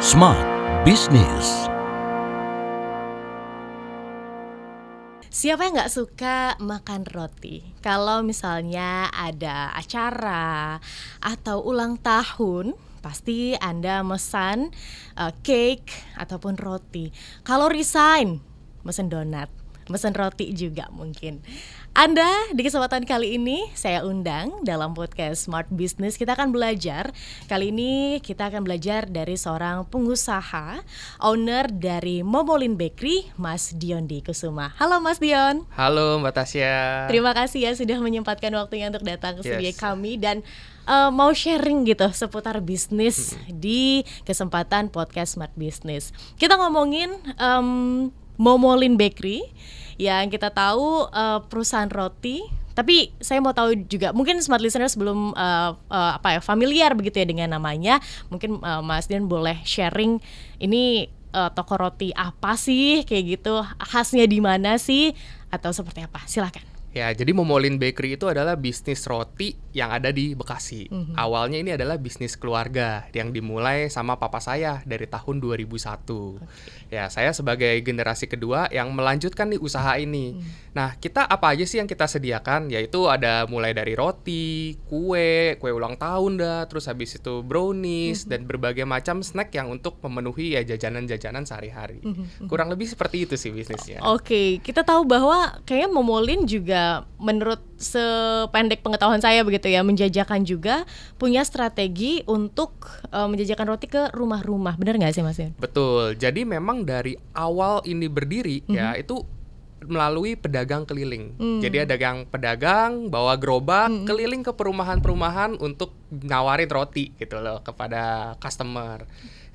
Smart Business. Siapa yang nggak suka makan roti? Kalau misalnya ada acara atau ulang tahun, pasti Anda mesan cake ataupun roti. Kalau resign, mesen donat, mesen roti juga mungkin. Anda di kesempatan kali ini saya undang dalam podcast Smart Business. Kita akan belajar. Kali ini kita akan belajar dari seorang pengusaha, owner dari Momolin Bakery, Mas Dion Kusuma. Halo Mas Dion. Halo Mbak Tasya. Terima kasih ya sudah menyempatkan waktunya untuk datang ke studio Yes. kami dan mau sharing gitu seputar bisnis di kesempatan podcast Smart Business. Kita ngomongin Momolin Bakery yang kita tahu perusahaan roti. Tapi saya mau tahu juga, mungkin smart listeners belum familiar begitu ya dengan namanya. Mungkin Mas Dion boleh sharing ini toko roti apa sih, kayak gitu, khasnya di mana sih, atau seperti apa? Silakan. Ya, jadi Momolin Bakery itu adalah bisnis roti yang ada di Bekasi. Awalnya ini adalah bisnis keluarga yang dimulai sama papa saya dari tahun 2001. Ya, saya sebagai generasi kedua yang melanjutkan nih usaha ini. Nah, kita apa aja sih yang kita sediakan? Yaitu ada mulai dari roti, kue ulang tahun dah, terus habis itu brownies dan berbagai macam snack yang untuk memenuhi ya jajanan-jajanan sehari-hari. Kurang lebih seperti itu sih bisnisnya. Oke, kita tahu bahwa kayaknya Momolin juga menurut sependek pengetahuan saya begitu ya, menjajakan juga punya strategi untuk menjajakan roti ke rumah-rumah. Benar nggak sih Mas Dion? Betul. Jadi memang dari awal ini berdiri ya itu melalui pedagang keliling. Jadi ada yang pedagang bawa gerobak keliling ke perumahan-perumahan untuk nawarin roti gitu loh kepada customer.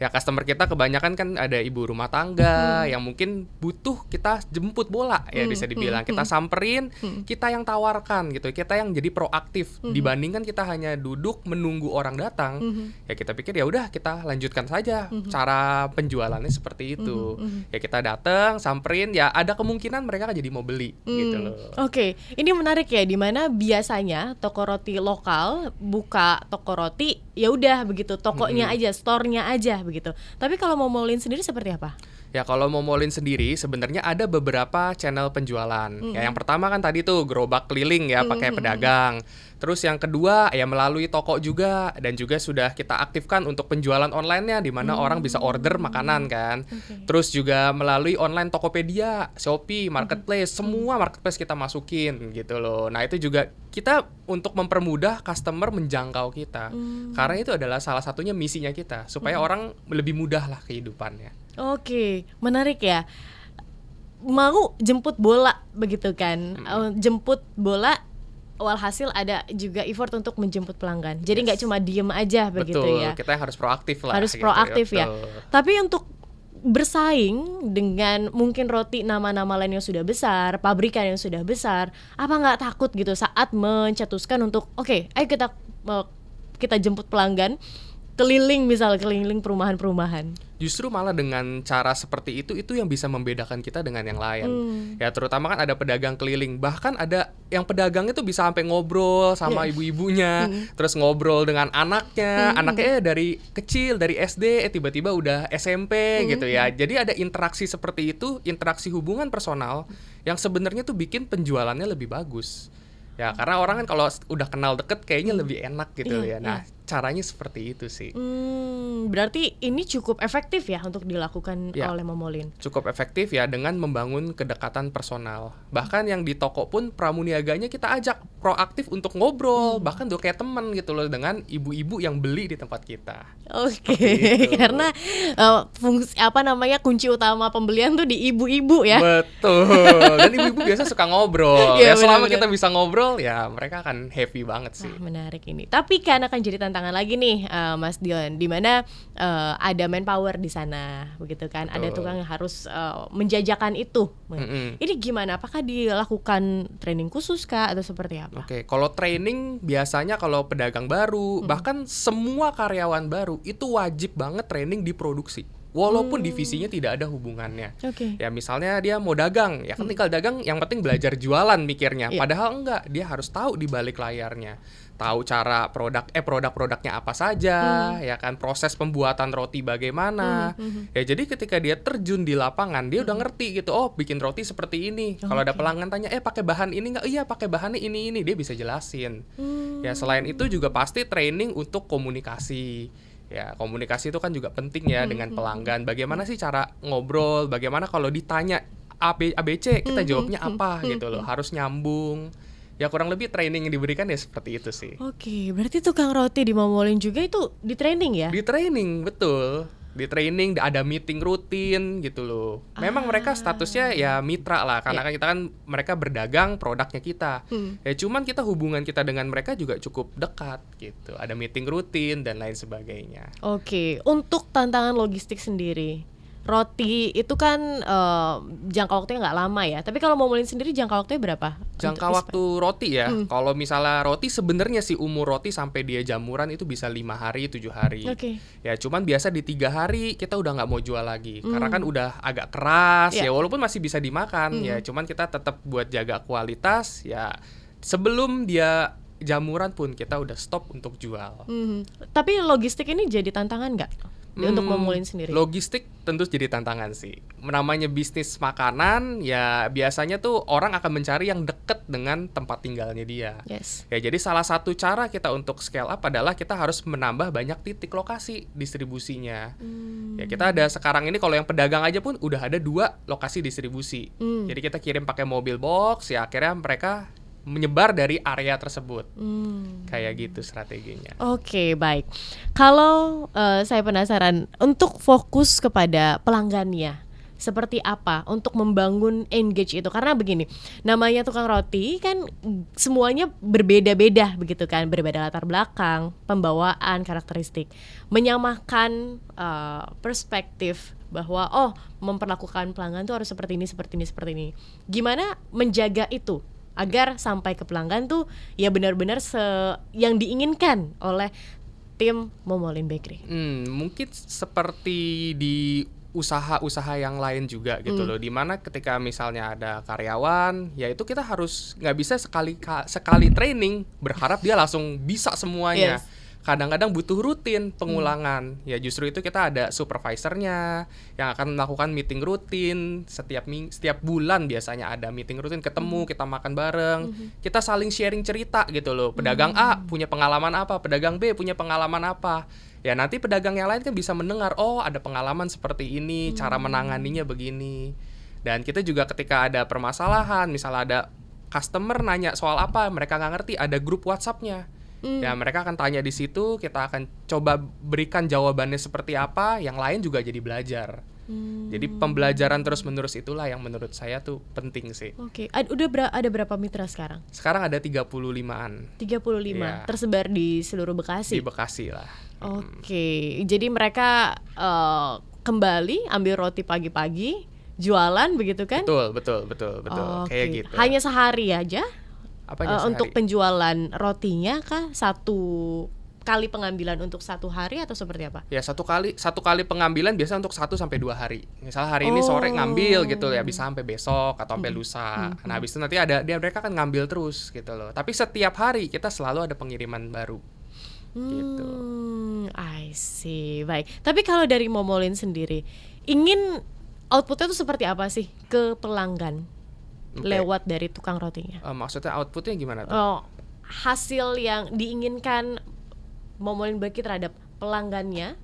Ya customer kita kebanyakan kan ada ibu rumah tangga yang mungkin butuh kita jemput bola ya bisa dibilang. Kita samperin, kita yang tawarkan gitu. Kita yang jadi proaktif dibandingkan kita hanya duduk menunggu orang datang. Ya kita pikir ya udah kita lanjutkan saja cara penjualannya seperti itu. Ya kita datang, samperin, ya ada kemungkinan mereka jadi mau beli gitu loh. Oke, ini menarik ya, dimana biasanya toko roti lokal buka toko roti, ya udah begitu, tokonya aja, store-nya aja begitu. Tapi kalau Momolin sendiri seperti apa? Ya kalau Momolin sendiri sebenarnya ada beberapa channel penjualan. Ya yang pertama kan tadi tuh gerobak keliling ya pakai pedagang. Terus yang kedua ya melalui toko juga, dan juga sudah kita aktifkan untuk penjualan online-nya di mana orang bisa order makanan kan. Terus juga melalui online Tokopedia, Shopee, Marketplace, semua marketplace kita masukin gitu loh. Nah, itu juga kita untuk mempermudah customer menjangkau kita. Karena itu adalah salah satunya misinya kita supaya orang lebih mudah lah kehidupannya. Oke, menarik ya. Mau jemput bola begitu kan? Jemput bola, walhasil ada juga effort untuk menjemput pelanggan. Jadi nggak cuma diem aja begitu. Betul, ya. kita yang harus proaktif lah. Harus gitu, proaktif ya. betul. Tapi untuk bersaing dengan mungkin roti nama-nama lain yang sudah besar, pabrikan yang sudah besar, apa nggak takut gitu saat mencetuskan untuk oke, ayo kita jemput pelanggan keliling, misal keliling perumahan-perumahan. Justru malah dengan cara seperti itu yang bisa membedakan kita dengan yang lain. Ya terutama kan ada pedagang keliling, bahkan ada yang pedagang itu bisa sampai ngobrol sama ibu-ibunya, terus ngobrol dengan anaknya, anaknya dari kecil, dari SD tiba-tiba udah SMP gitu ya. Jadi ada interaksi seperti itu, interaksi hubungan personal yang sebenarnya tuh bikin penjualannya lebih bagus. Ya karena orang kan kalau udah kenal deket kayaknya lebih enak gitu ya. Nah caranya seperti itu sih. Berarti ini cukup efektif ya untuk dilakukan Ya. oleh Momolin. Cukup efektif ya dengan membangun kedekatan personal. Bahkan yang di toko pun pramuniaganya kita ajak proaktif untuk ngobrol, bahkan tuh kayak teman gitu loh dengan ibu-ibu yang beli di tempat kita. Oke, Seperti itu. karena fungsi kunci utama pembelian tuh di ibu-ibu ya. Betul. Dan ibu-ibu biasa suka ngobrol. Iya, Ya selama benar-benar. kita bisa ngobrol ya mereka akan happy banget sih. Menarik ini. Tapi kan akan jadi tantangan lagi nih, Mas Dion, di mana ada manpower di sana, begitu kan? Betul. Ada tukang yang harus menjajakan itu. Ini gimana? Apakah dilakukan training khusus kah atau seperti apa? Oke, kalau training biasanya kalau pedagang baru, bahkan semua karyawan baru itu wajib banget training di produksi. walaupun divisinya tidak ada hubungannya. Oke. Ya misalnya dia mau dagang, ya kan tinggal dagang, yang penting belajar jualan mikirnya. Iya. Padahal enggak, dia harus tahu di balik layarnya. Tahu cara produk-produknya apa saja, ya kan, proses pembuatan roti bagaimana. Ya jadi ketika dia terjun di lapangan, dia udah ngerti gitu. Oh, bikin roti seperti ini. Kalau ada pelanggan tanya, pakai bahan ini nggak? Iya, pakai bahannya ini. Dia bisa jelasin. Ya selain itu juga pasti training untuk komunikasi. Ya, komunikasi itu kan juga penting ya dengan pelanggan. Bagaimana sih cara ngobrol? Bagaimana kalau ditanya ABC, kita jawabnya apa gitu loh. Harus nyambung. Ya kurang lebih training yang diberikan ya seperti itu sih. Oke, berarti tukang roti di Momolin juga itu di training ya? Di training, betul. Di training, ada meeting rutin gitu loh. Memang mereka statusnya ya mitra lah, karena kan kita kan mereka berdagang produknya kita. Ya cuman kita hubungan kita dengan mereka juga cukup dekat gitu. Ada meeting rutin dan lain sebagainya. Oke, untuk tantangan logistik sendiri, roti itu kan jangka waktunya nggak lama ya. Tapi kalau Momolin sendiri jangka waktunya berapa? Jangka waktu roti ya, kalau misalnya roti sebenarnya sih umur roti sampai dia jamuran itu bisa 5 hari, 7 hari. Oke. Ya cuman biasa di 3 hari kita udah nggak mau jual lagi. Karena kan udah agak keras, ya walaupun masih bisa dimakan. Ya cuman kita tetap buat jaga kualitas, ya sebelum dia jamuran pun kita udah stop untuk jual. Tapi logistik ini jadi tantangan nggak untuk Momolin sendiri? Logistik tentu jadi tantangan sih. Namanya bisnis makanan, ya biasanya tuh orang akan mencari yang deket dengan tempat tinggalnya dia. Yes. Ya jadi salah satu cara kita untuk scale up adalah kita harus menambah banyak titik lokasi distribusinya. Ya kita ada sekarang ini kalau yang pedagang aja pun udah ada 2 lokasi distribusi. Jadi kita kirim pakai mobil box, ya akhirnya mereka menyebar dari area tersebut. Kayak gitu strateginya. Oke, baik. Kalau saya penasaran, untuk fokus kepada pelanggannya, seperti apa untuk membangun engage itu? Karena begini, namanya tukang roti kan semuanya berbeda-beda begitu kan, berbeda latar belakang, pembawaan, karakteristik. Menyamakan perspektif bahwa memperlakukan pelanggan tuh harus seperti ini, seperti ini, seperti ini. Gimana menjaga itu agar sampai ke pelanggan tuh ya benar-benar yang diinginkan oleh tim Momolin Bakery? Mungkin seperti di usaha-usaha yang lain juga gitu loh, dimana ketika misalnya ada karyawan, ya itu kita harus nggak bisa sekali training berharap dia langsung bisa semuanya. Kadang-kadang butuh rutin pengulangan. Ya justru itu kita ada supervisornya yang akan melakukan meeting rutin setiap bulan, biasanya ada meeting rutin, ketemu, kita makan bareng, kita saling sharing cerita gitu loh. Pedagang A punya pengalaman apa, pedagang B punya pengalaman apa. Ya nanti pedagang yang lain kan bisa mendengar, ada pengalaman seperti ini, cara menanganinya begini. Dan kita juga ketika ada permasalahan, misalnya ada customer nanya soal apa, mereka nggak ngerti, ada grup WhatsApp-nya. Ya mereka akan tanya di situ, kita akan coba berikan jawabannya seperti apa, yang lain juga jadi belajar. Jadi pembelajaran terus-menerus itulah yang menurut saya tuh penting sih. Oke, ada berapa mitra sekarang? Sekarang ada 35-an. 35, Ya. Tersebar di seluruh Bekasi? Di Bekasi lah. Oke, jadi mereka kembali ambil roti pagi-pagi, jualan begitu kan? Betul. Oke. Kayak gitu. Hanya sehari aja? Apanya Untuk sehari? penjualan rotinya kah? Satu kali pengambilan untuk 1 hari atau seperti apa? Ya satu kali pengambilan biasa untuk 1-2 hari. Misalnya hari ini sore ngambil gitu ya, bisa sampai besok atau sampai lusa. Nah habis itu nanti mereka kan ngambil terus gitu loh. Tapi setiap hari kita selalu ada pengiriman baru. Gitu. I see, baik. Tapi kalau dari Momolin sendiri, ingin outputnya itu seperti apa sih ke pelanggan lewat dari tukang rotinya? Maksudnya outputnya gimana tuh? Hasil yang diinginkan Momolin Bakery terhadap pelanggannya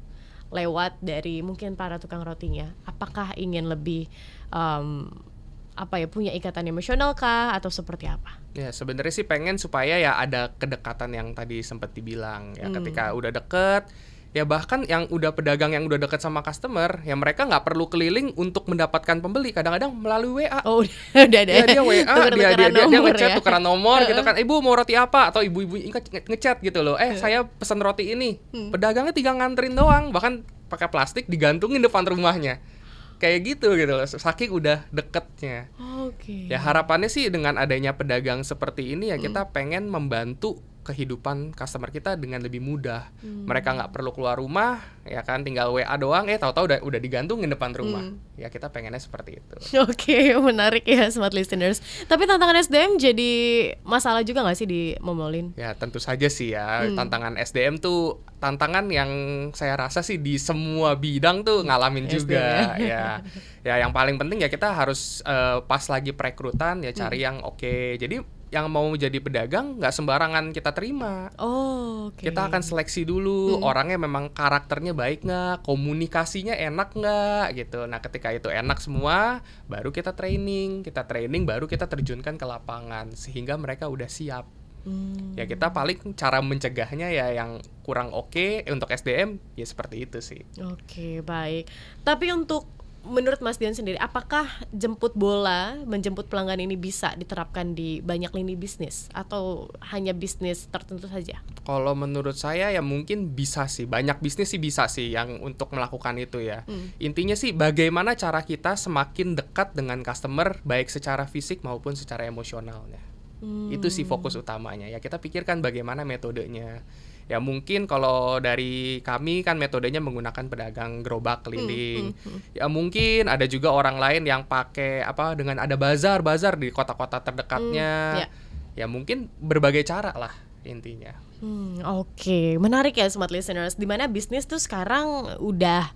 lewat dari mungkin para tukang rotinya. Apakah ingin lebih punya ikatan emosional kah atau seperti apa? Ya sebenarnya sih pengen supaya ya ada kedekatan yang tadi sempat dibilang ya, ketika udah deket, ya bahkan yang udah pedagang yang udah deket sama customer, ya mereka nggak perlu keliling untuk mendapatkan pembeli, kadang-kadang melalui WA. Oh udah ada. Ya dia WA, dia ngechat, ya? tukeran nomor gitu kan, ibu mau roti apa, atau ibu-ibu ngechat gitu loh, saya pesan roti ini, pedagangnya tinggal nganterin doang, bahkan pakai plastik digantungin depan rumahnya. Kayak gitu loh, saking udah deketnya. Oke. Ya harapannya sih dengan adanya pedagang seperti ini ya kita pengen membantu kehidupan customer kita dengan lebih mudah. Mereka nggak perlu keluar rumah, ya kan, tinggal WA doang, tahu-tahu udah digantungin depan rumah. Ya kita pengennya seperti itu. Oke, menarik ya smart listeners. Tapi tantangan SDM jadi masalah juga nggak sih di Momolin? Ya tentu saja sih ya, tantangan SDM tuh tantangan yang saya rasa sih di semua bidang tuh ngalamin juga ya. Ya yang paling penting ya kita harus pas lagi perekrutan ya cari yang oke. Jadi yang mau jadi pedagang nggak sembarangan kita terima. Oke. Kita akan seleksi dulu orangnya memang karakternya baik nggak, komunikasinya enak nggak gitu. Nah ketika itu enak semua, baru kita training baru kita terjunkan ke lapangan sehingga mereka udah siap. Ya kita paling cara mencegahnya ya yang kurang oke untuk SDM ya seperti itu sih. Oke, baik. Tapi untuk menurut Mas Dion sendiri, apakah menjemput pelanggan ini bisa diterapkan di banyak lini bisnis atau hanya bisnis tertentu saja? Kalau menurut saya ya mungkin bisa sih, banyak bisnis sih bisa sih yang untuk melakukan itu ya. Intinya sih bagaimana cara kita semakin dekat dengan customer baik secara fisik maupun secara emosionalnya. Itu sih fokus utamanya ya, kita pikirkan bagaimana metodenya. Ya mungkin kalau dari kami kan metodenya menggunakan pedagang gerobak keliling. Ya mungkin ada juga orang lain yang pakai dengan ada bazar di kota-kota terdekatnya. Ya mungkin berbagai cara lah intinya. Oke, menarik ya smart listeners. Dimana bisnis tuh sekarang udah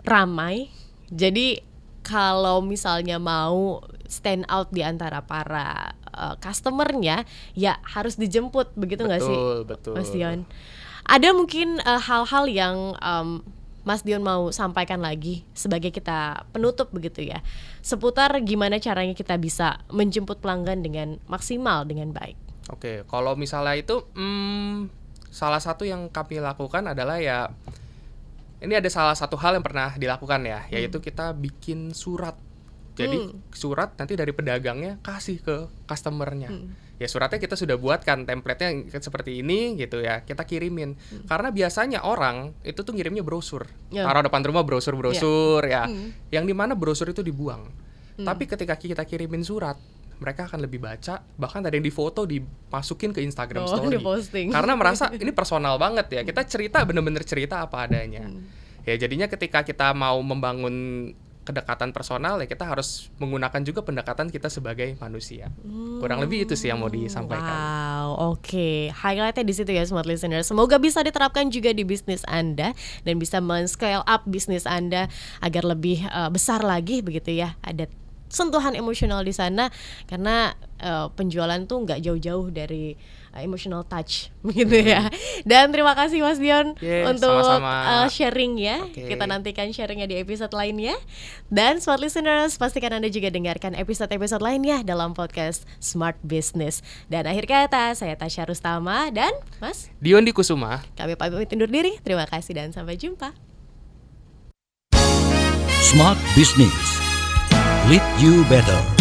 ramai. Jadi kalau misalnya mau stand out di antara para customernya, ya harus dijemput, begitu nggak sih, Betul. Mas Dion? Ada mungkin hal-hal yang Mas Dion mau sampaikan lagi sebagai kita penutup begitu ya, seputar gimana caranya kita bisa menjemput pelanggan dengan maksimal, dengan baik. Oke, kalau misalnya itu salah satu yang kami lakukan adalah ya, ini ada salah satu hal yang pernah dilakukan ya, yaitu kita bikin surat. Jadi surat nanti dari pedagangnya kasih ke customernya. Ya suratnya kita sudah buatkan template-nya seperti ini gitu ya, kita kirimin. Karena biasanya orang itu tuh ngirimnya brosur. Taruh depan rumah brosur ya. Yang dimana brosur itu dibuang. Tapi ketika kita kirimin surat, mereka akan lebih baca, bahkan ada yang difoto dimasukin ke Instagram story. Karena merasa ini personal banget ya. Kita cerita bener-bener cerita apa adanya. Ya jadinya ketika kita mau membangun kedekatan personal ya kita harus menggunakan juga pendekatan kita sebagai manusia. Kurang lebih itu sih yang mau disampaikan. Wow, oke. Highlightnya di situ ya smart listener. Semoga bisa diterapkan juga di bisnis Anda dan bisa men-scale up bisnis Anda agar lebih besar lagi begitu ya. Ada sentuhan emosional di sana karena penjualan tuh nggak jauh-jauh dari emotional touch begitu ya. Dan terima kasih Mas Dion untuk sharing ya. Kita nantikan sharingnya di episode lainnya. Dan smart listeners, pastikan Anda juga dengarkan episode-episode lainnya dalam podcast Smart Business. Dan akhir kata, saya Tasya Rustama dan Mas Dion Kusuma. Kami pamit undur diri. Terima kasih dan sampai jumpa. Smart Business. Lead you better.